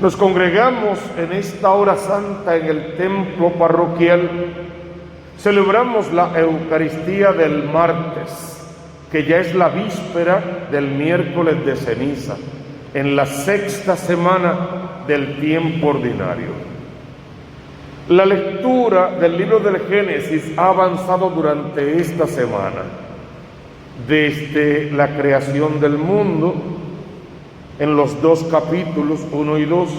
Nos congregamos en esta hora santa en el templo parroquial. Celebramos la Eucaristía del martes, que ya es la víspera del miércoles de ceniza, en la sexta semana del tiempo ordinario. La lectura del libro del Génesis ha avanzado durante esta semana, desde la creación del mundo, en los dos capítulos 1 y 2,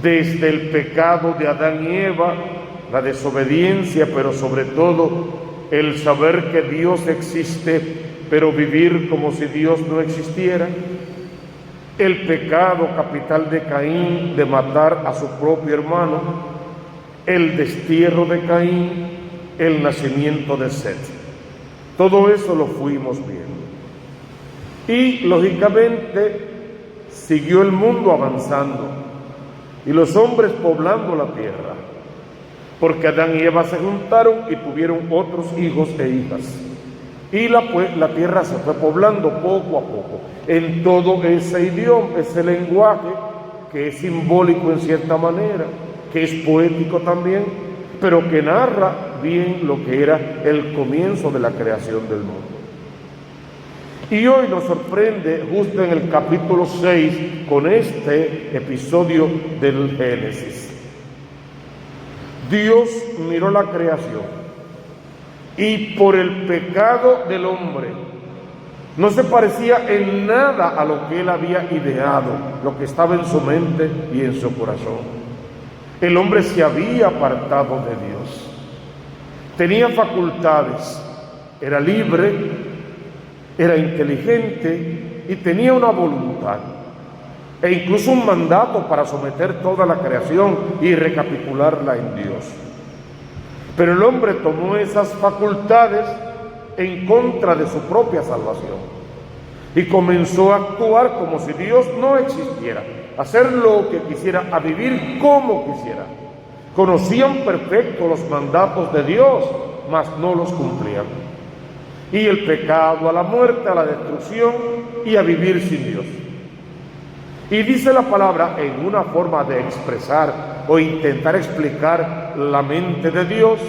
desde el pecado de Adán y Eva, la desobediencia, pero sobre todo el saber que Dios existe, pero vivir como si Dios no existiera, el pecado capital de Caín de matar a su propio hermano, el destierro de Caín, el nacimiento de Set. Todo eso lo fuimos viendo. Y lógicamente siguió el mundo avanzando y los hombres poblando la tierra, porque Adán y Eva se juntaron y tuvieron otros hijos e hijas. Y la tierra se fue poblando poco a poco, en todo ese idioma, ese lenguaje que es simbólico en cierta manera, que es poético también, pero que narra bien lo que era el comienzo de la creación del mundo. Y hoy nos sorprende justo en el capítulo 6 con este episodio del Génesis. Dios miró la creación y por el pecado del hombre no se parecía en nada a lo que él había ideado, lo que estaba en su mente y en su corazón. El hombre se había apartado de Dios. Tenía facultades, era libre, era inteligente y tenía una voluntad e incluso un mandato para someter toda la creación y recapitularla en Dios. Pero el hombre tomó esas facultades en contra de su propia salvación y comenzó a actuar como si Dios no existiera, a hacer lo que quisiera, a vivir como quisiera. Conocían perfecto los mandatos de Dios, mas no los cumplían. Y el pecado, a la muerte, a la destrucción y a vivir sin Dios. Y dice la palabra en una forma de expresar o intentar explicar la mente de Dios,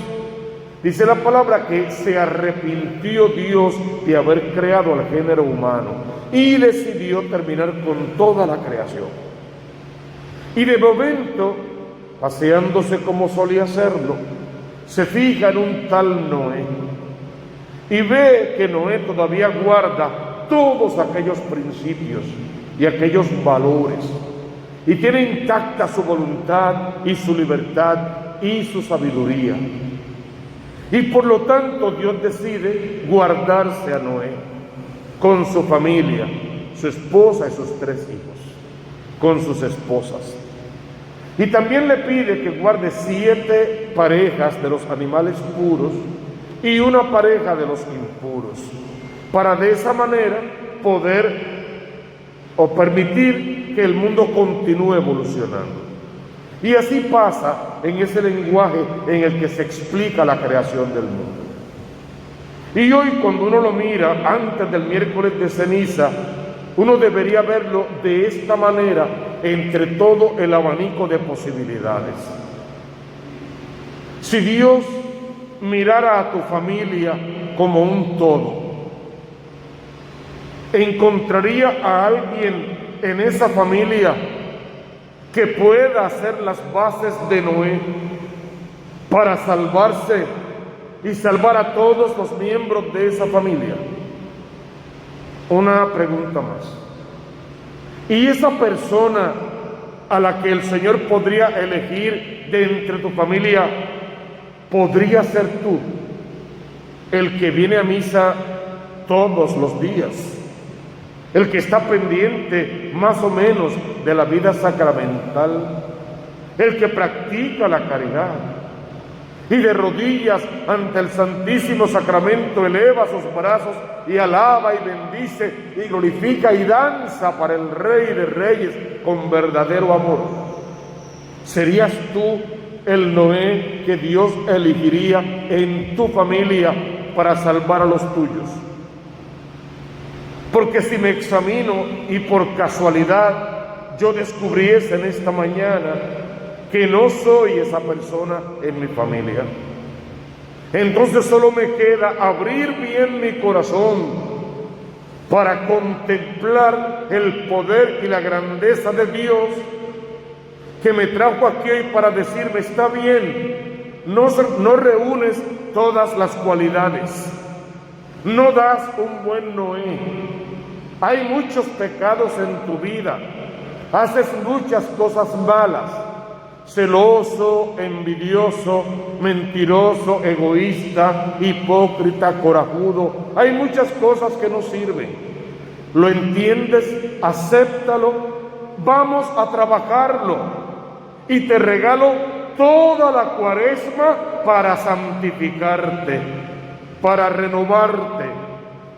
dice la palabra que se arrepintió Dios de haber creado al género humano y decidió terminar con toda la creación. Y de momento, paseándose como solía hacerlo, se fija en un tal Noé y ve que Noé todavía guarda todos aquellos principios y aquellos valores y tiene intacta su voluntad y su libertad y su sabiduría. Y por lo tanto Dios decide guardarse a Noé con su familia, su esposa y sus 3 hijos, con sus esposas. Y también le pide que guarde 7 parejas de los animales puros y una pareja de los impuros, para de esa manera poder o permitir que el mundo continúe evolucionando. Y así pasa en ese lenguaje en el que se explica la creación del mundo. Y hoy cuando uno lo mira antes del miércoles de ceniza, uno debería verlo de esta manera entre todo el abanico de posibilidades. Si Dios mirara a tu familia como un todo, encontraría a alguien en esa familia que pueda hacer las bases de Noé para salvarse y salvar a todos los miembros de esa familia. Una pregunta más. ¿Y esa persona a la que el Señor podría elegir de entre tu familia podría ser tú, el que viene a misa todos los días, el que está pendiente más o menos de la vida sacramental, el que practica la caridad y de rodillas ante el Santísimo Sacramento eleva sus brazos y alaba y bendice y glorifica y danza para el Rey de Reyes con verdadero amor? ¿Serías tú el Noé que Dios elegiría en tu familia para salvar a los tuyos? Porque si me examino y por casualidad yo descubriese en esta mañana que no soy esa persona en mi familia. Entonces solo me queda abrir bien mi corazón para contemplar el poder y la grandeza de Dios que me trajo aquí hoy para decirme: está bien, no reúnes todas las cualidades, no das un buen Noé, hay muchos pecados en tu vida, haces muchas cosas malas, celoso, envidioso, mentiroso, egoísta, hipócrita, corajudo. Hay muchas cosas que no sirven. ¿Lo entiendes? Acéptalo. Vamos a trabajarlo. Y te regalo toda la Cuaresma para santificarte, para renovarte,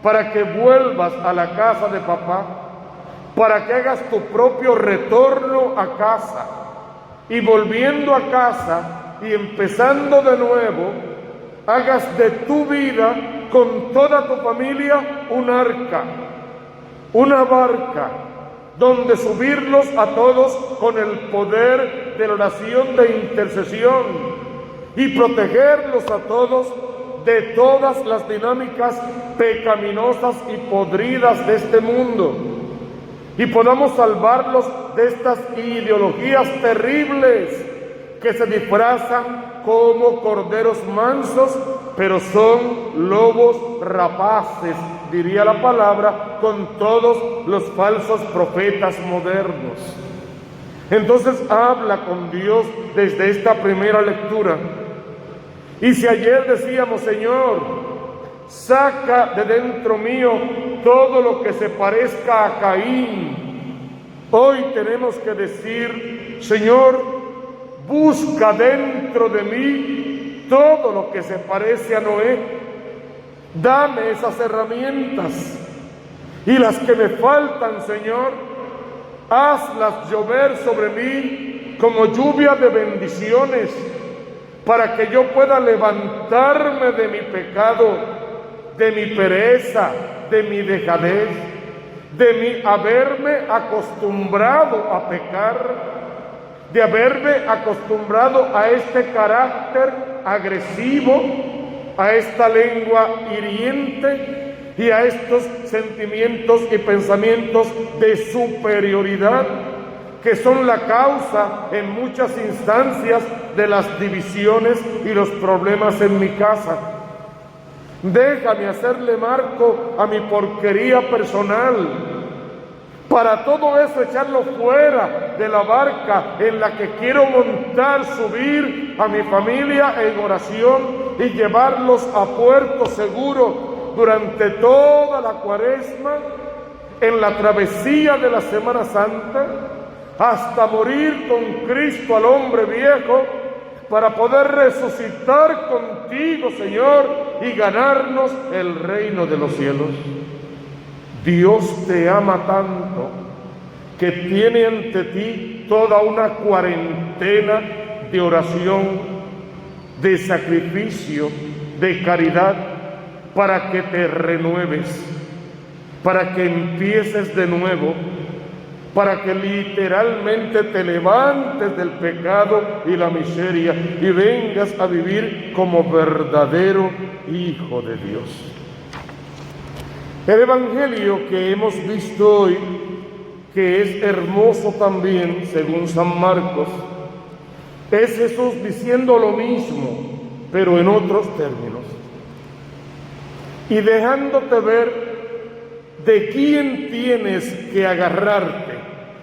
para que vuelvas a la casa de papá, para que hagas tu propio retorno a casa. Y volviendo a casa y empezando de nuevo, hagas de tu vida con toda tu familia un arca, una barca, donde subirlos a todos con el poder de la oración de intercesión y protegerlos a todos de todas las dinámicas pecaminosas y podridas de este mundo. Y podamos salvarlos de estas ideologías terribles que se disfrazan como corderos mansos, pero son lobos rapaces, diría la palabra, con todos los falsos profetas modernos. Entonces habla con Dios desde esta primera lectura. Y si ayer decíamos: Señor, saca de dentro mío todo lo que se parezca a Caín, hoy tenemos que decir: Señor, busca dentro de mí todo lo que se parece a Noé. Dame esas herramientas, y las que me faltan, Señor, hazlas llover sobre mí como lluvia de bendiciones, para que yo pueda levantarme de mi pecado, de mi pereza, de mi dejadez, de mi haberme acostumbrado a pecar, de haberme acostumbrado a este carácter agresivo, a esta lengua hiriente y a estos sentimientos y pensamientos de superioridad que son la causa en muchas instancias de las divisiones y los problemas en mi casa. Déjame hacerle marco a mi porquería personal, para todo eso echarlo fuera de la barca en la que quiero montar, subir a mi familia en oración y llevarlos a puerto seguro durante toda la Cuaresma, en la travesía de la Semana Santa, hasta morir con Cristo al hombre viejo, para poder resucitar contigo, Señor, y ganarnos el reino de los cielos. Dios te ama tanto que tiene ante ti toda una cuarentena de oración, de sacrificio, de caridad, para que te renueves, para que empieces de nuevo, para que literalmente te levantes del pecado y la miseria y vengas a vivir como verdadero hijo de Dios. El evangelio que hemos visto hoy, que es hermoso también según San Marcos, es Jesús diciendo lo mismo, pero en otros términos, y dejándote ver de quién tienes que agarrarte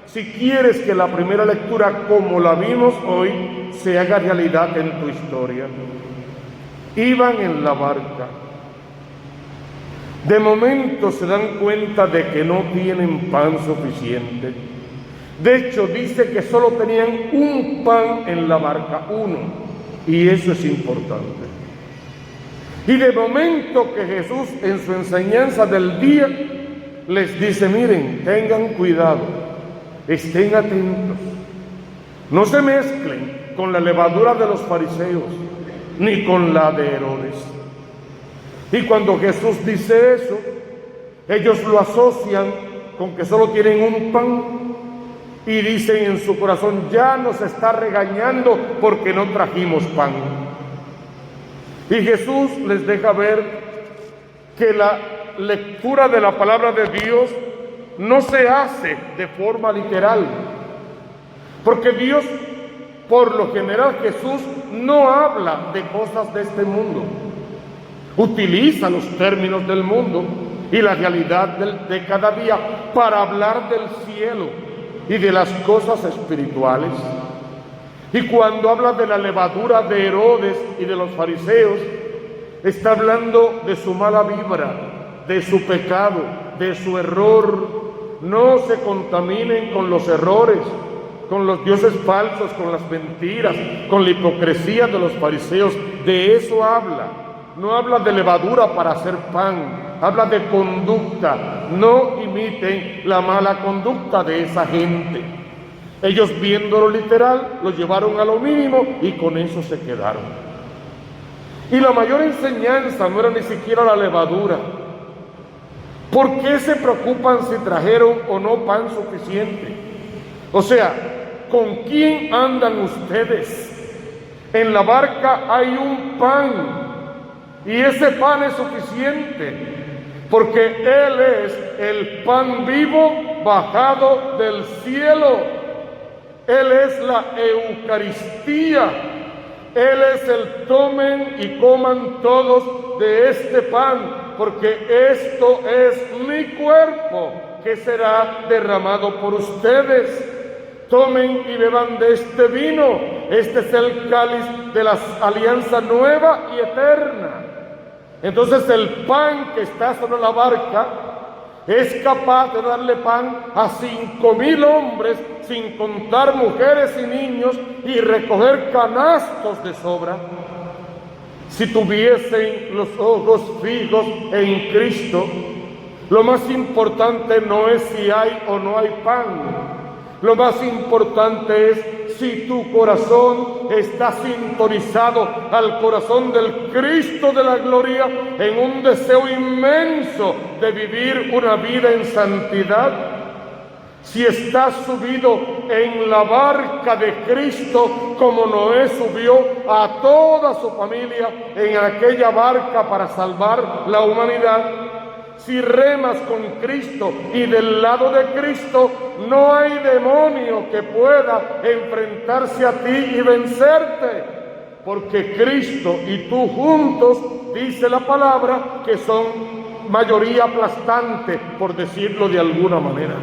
si quieres que la primera lectura, como la vimos hoy, se haga realidad en tu historia. Iban en la barca. De momento se dan cuenta de que no tienen pan suficiente. De hecho, dice que solo tenían un pan en la barca, uno, y eso es importante. Y de momento que Jesús, en su enseñanza del día, les dice: miren, tengan cuidado, estén atentos, no se mezclen con la levadura de los fariseos, ni con la de Herodes. Y cuando Jesús dice eso, ellos lo asocian con que solo tienen un pan. y dicen en su corazón: ya nos está regañando porque no trajimos pan. Y Jesús les deja ver que la lectura de la palabra de Dios no se hace de forma literal, porque Dios, por lo general, Jesús no habla de cosas de este mundo, utiliza los términos del mundo y la realidad de cada día para hablar del cielo y de las cosas espirituales. Y cuando habla de la levadura de Herodes y de los fariseos, está hablando de su mala vibra, de su pecado, de su error. No se contaminen con los errores, con los dioses falsos, con las mentiras, con la hipocresía de los fariseos. De eso habla. No habla de levadura para hacer pan, habla de conducta. No imiten la mala conducta de esa gente. Ellos, viéndolo literal, lo llevaron a lo mínimo y con eso se quedaron. Y la mayor enseñanza no era ni siquiera la levadura. ¿Por qué se preocupan si trajeron o no pan suficiente? O sea, ¿con quién andan ustedes? En la barca hay un pan y ese pan es suficiente, porque Él es el pan vivo bajado del cielo. Él es la Eucaristía. Él es el tomen y coman todos de este pan, porque esto es mi cuerpo que será derramado por ustedes. Tomen y beban de este vino. Este es el cáliz de la alianza nueva y eterna. Entonces el pan que está sobre la barca es capaz de darle pan a 5,000 hombres, sin contar mujeres y niños, y recoger canastos de sobra. Si tuviesen los ojos fijos en Cristo, lo más importante no es si hay o no hay pan. Lo más importante es si tu corazón está sintonizado al corazón del Cristo de la gloria, en un deseo inmenso de vivir una vida en santidad. Si estás subido en la barca de Cristo, como Noé subió a toda su familia en aquella barca para salvar la humanidad. Si remas con Cristo y del lado de Cristo, no hay demonio que pueda enfrentarse a ti y vencerte, porque Cristo y tú juntos, dice la palabra, que son mayoría aplastante, por decirlo de alguna manera.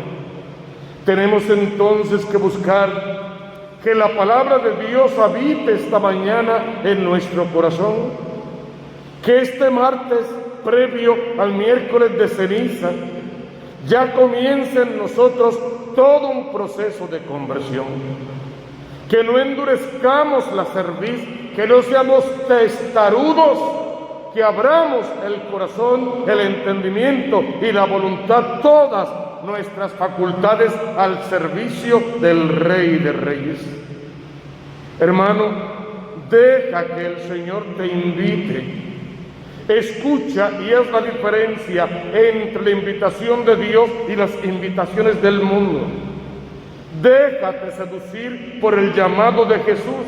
Tenemos entonces que buscar que la palabra de Dios habite esta mañana en nuestro corazón, que este martes, previo al miércoles de ceniza, ya comience en nosotros todo un proceso de conversión, que no endurezcamos la cerviz, que no seamos testarudos, que abramos el corazón, el entendimiento y la voluntad, todas nuestras facultades al servicio del Rey de Reyes. Hermano, deja que el Señor te invite. Escucha y haz la diferencia entre la invitación de Dios y las invitaciones del mundo. Déjate seducir por el llamado de Jesús.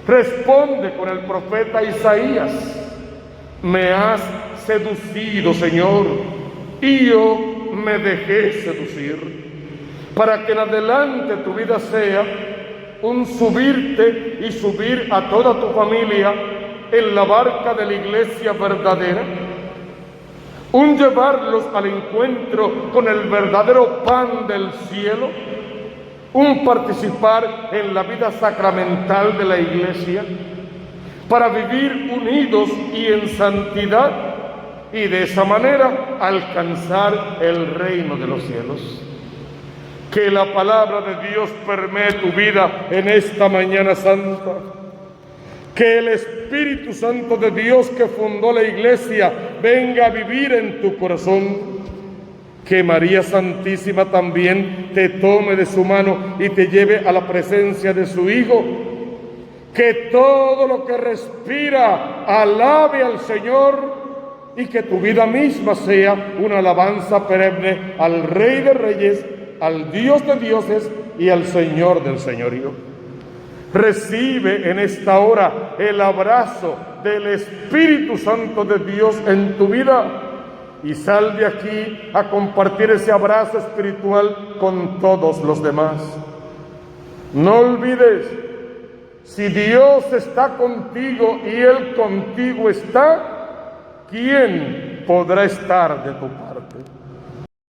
Responde con el profeta Isaías: me has seducido, Señor, y yo me dejé seducir, para que en adelante tu vida sea un subirte y subir a toda tu familia en la barca de la iglesia verdadera, un llevarlos al encuentro con el verdadero pan del cielo, un participar en la vida sacramental de la iglesia, para vivir unidos y en santidad, y de esa manera alcanzar el reino de los cielos. Que la palabra de Dios permee tu vida en esta mañana santa. Que el Espíritu Santo de Dios que fundó la iglesia venga a vivir en tu corazón. Que María Santísima también te tome de su mano y te lleve a la presencia de su Hijo. Que todo lo que respira alabe al Señor, y que tu vida misma sea una alabanza perenne al Rey de Reyes al Dios de dioses y al Señor del señorío. Recibe en esta hora el abrazo del Espíritu Santo de Dios en tu vida y sal de aquí a compartir ese abrazo espiritual con todos los demás. No olvides, si Dios está contigo y Él contigo está, ¿quién podrá estar de tu parte?